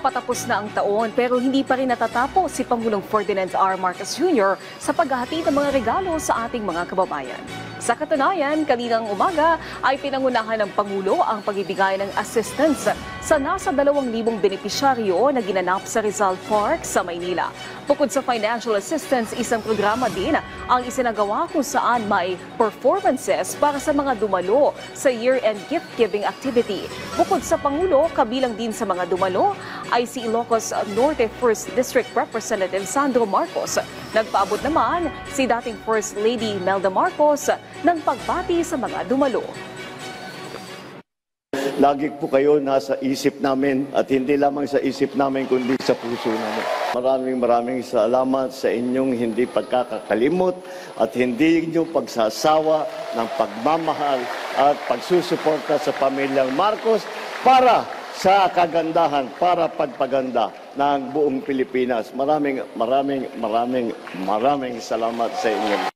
Patapos na ang taon pero hindi pa rin natatapos si Pangulong Ferdinand R. Marcos Jr. sa paghahatid ng mga regalo sa ating mga kababayan. Sa katunayan, kaninang umaga ay pinangunahan ng Pangulo ang pagbibigay ng assistance sa nasa 2,000 benepisyaryo na ginanap sa Rizal Park sa Maynila. Bukod sa financial assistance, isang programa din ang isinagawa kung saan may performances para sa mga dumalo sa year-end gift-giving activity. Bukod sa Pangulo, kabilang din sa mga dumalo ay si Ilocos Norte 1st District Representative Sandro Marcos. Nagpaabot naman si dating First Lady Melda Marcos ng pagbati sa mga dumalo. Lagi po kayo nasa isip namin at hindi lamang sa isip namin kundi sa puso namin. Maraming salamat sa inyong hindi pagkakakalimot at hindi inyong pagsasawa ng pagmamahal at pagsusuporta sa pamilyang Marcos para sa kagandahan, para pagpaganda ng buong Pilipinas. Maraming salamat sa inyo.